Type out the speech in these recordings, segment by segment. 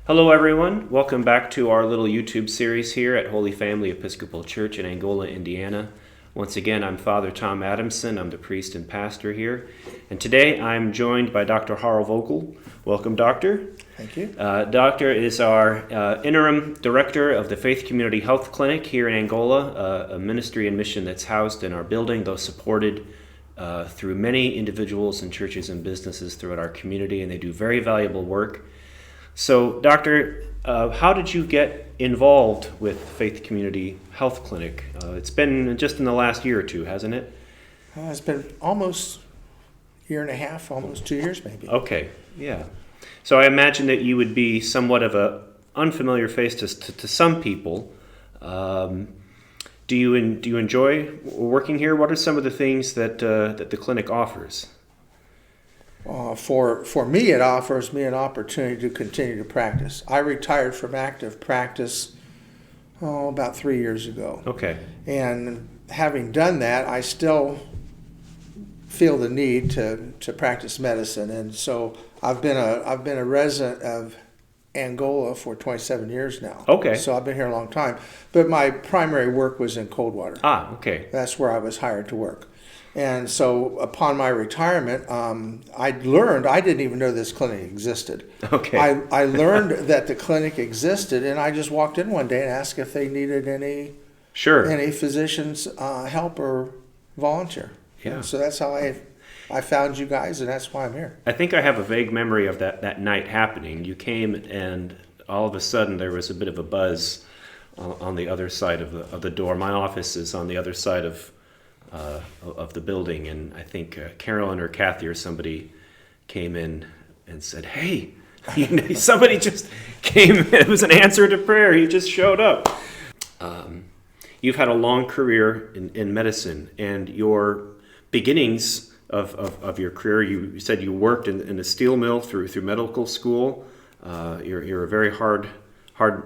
Hello, everyone. Welcome back to our little YouTube series here at Holy Family Episcopal Church in Angola, Indiana. Once again, I'm Father Tom Adamson. I'm the priest and pastor here. And today I'm joined by Dr. Harl Vogel. Welcome, Doctor. Thank you. Doctor is our interim director of the Faith Community Health Clinic here in Angola, a ministry and mission that's housed in our building, though supported through many individuals and churches and businesses throughout our community, and they do very valuable work. So, Doctor, how did you get involved with Faith Community Health Clinic? It's been just in the last year or two, hasn't it? It's been almost a year and a half, almost 2 years maybe. Okay, yeah. So I imagine that you would be somewhat of an unfamiliar face to some people. Do you enjoy working here? What are some of the things that the clinic offers? For me, it offers me an opportunity to continue to practice. I retired from active practice about 3 years ago. Okay. And having done that, I still feel the need to practice medicine. And so I've been a resident of Angola for 27 years now. Okay. So I've been here a long time. But my primary work was in Coldwater. Ah, okay. That's where I was hired to work. And so upon my retirement, I learned, I didn't even know this clinic existed. Okay. I learned that the clinic existed, and I just walked in one day and asked if they needed any physicians help or volunteer. Yeah. So that's how I found you guys, and that's why I'm here. I think I have a vague memory of that night happening. You came, and all of a sudden there was a bit of a buzz on the other side of the door. My office is on the other side of the building, and I think Carolyn or Kathy or somebody came in and said, "Hey, somebody just came. It was an answer to prayer. He just showed up." You've had a long career in medicine, and your beginnings of your career, you said you worked in a steel mill through medical school. You're a very hard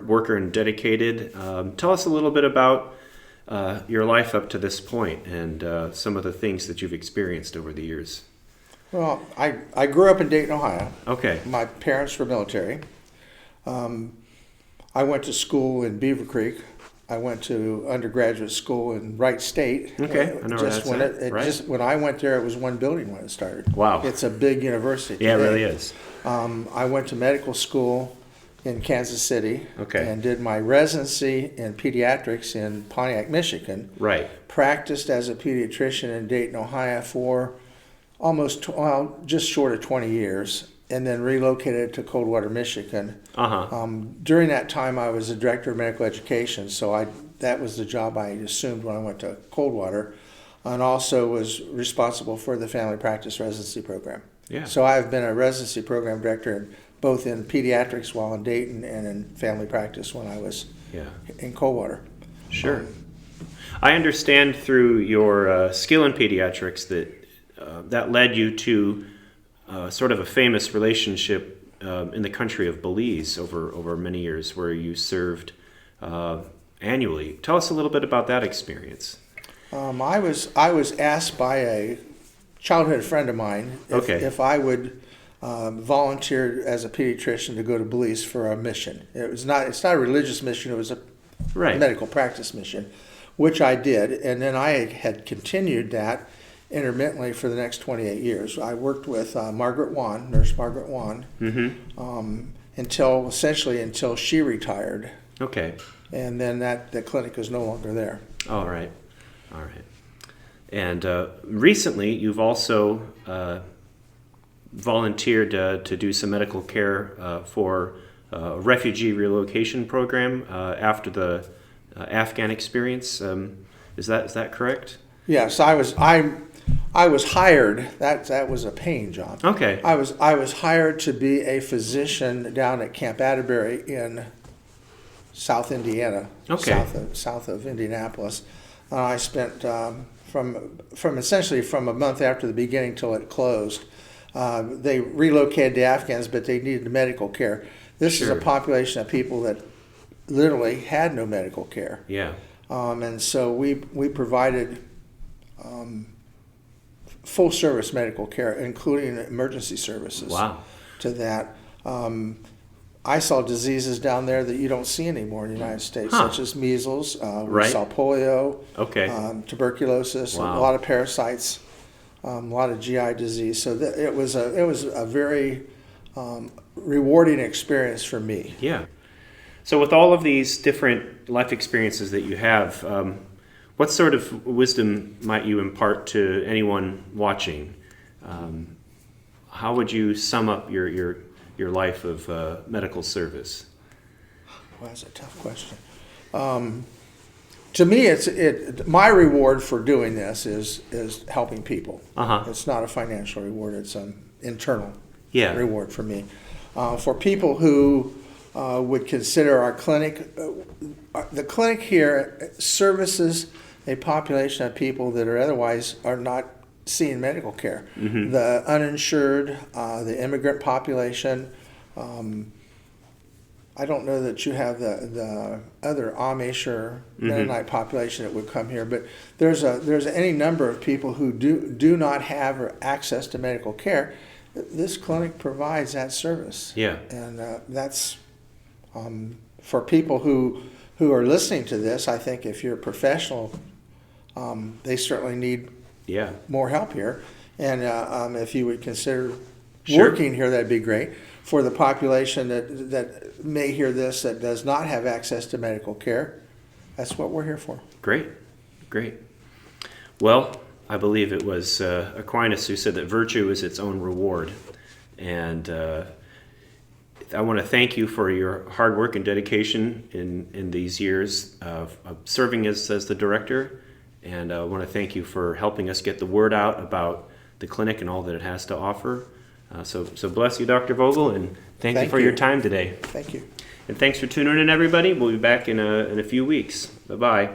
worker and dedicated. Tell us a little bit about your life up to this point and some of the things that you've experienced over the years. Well, I grew up in Dayton, Ohio. Okay. My parents were military. I went to school in Beaver Creek. I went to undergraduate school in Wright State. Okay, I know where that's at. Right. Just when I went there, it was one building when it started. Wow. It's a big university. Yeah, today. it really is. I went to medical school in Kansas City. Okay. And did my residency in pediatrics in Pontiac, Michigan. Right. Practiced as a pediatrician in Dayton, Ohio for just short of 20 years, and then relocated to Coldwater, Michigan. During that time, I was the director of medical education, so that was the job I assumed when I went to Coldwater, and also was responsible for the family practice residency program. Yeah. So I've been a residency program director both in pediatrics while in Dayton and in family practice when I was in Coldwater. Sure. I understand through your skill in pediatrics that led you to sort of a famous relationship in the country of Belize over many years, where you served annually. Tell us a little bit about that experience. I was asked by a childhood friend of mine if I would volunteer as a pediatrician to go to Belize for a mission. It's not a religious mission; it was a medical practice mission, which I did, and then I had continued that intermittently for the next 28 years. I worked with Nurse Margaret Wan, until she retired. Okay. And then the clinic is no longer there. All right. And recently, you've also volunteered to do some medical care for a refugee relocation program after the Afghan experience. Is that correct? Yes, I was hired. That was a paying job. Okay. I was hired to be a physician down at Camp Atterbury in South Indiana. Okay. South of Indianapolis. I spent from a month after the beginning till it closed. They relocated the Afghans, but they needed medical care. This is a population of people that literally had no medical care. Yeah. And so we provided full service medical care, including emergency services. Wow. To that. I saw diseases down there that you don't see anymore in the United States, Huh. such as measles. We Right. saw polio, Okay. tuberculosis, Wow. a lot of parasites, a lot of GI disease. So it was a very rewarding experience for me. Yeah. So with all of these different life experiences that you have, what sort of wisdom might you impart to anyone watching? How would you sum up your life of medical service? Well, that's a tough question. To me, my reward for doing this is helping people. Uh-huh. It's not a financial reward; it's an internal Yeah. reward for me. For people who would consider our clinic, the clinic here services a population of people that otherwise are not seeing medical care. Mm-hmm. The uninsured, the immigrant population. I don't know that you have the other Amish or Mennonite population that would come here, but there's any number of people who do not have access to medical care. This clinic provides that service. Yeah. And that's for people who are listening to this. I think if you're a professional, they certainly need Yeah. more help here. And if you would consider Sure. working here, that'd be great. For the population that may hear this that does not have access to medical care, that's what we're here for. Great. Great. Well, I believe it was Aquinas who said that virtue is its own reward. And I want to thank you for your hard work and dedication in these years of serving as the director. And I want to thank you for helping us get the word out about the clinic and all that it has to offer. So bless you, Dr. Vogel, and thank you for your time today. Thank you. And thanks for tuning in, everybody. We'll be back in a few weeks. Bye-bye.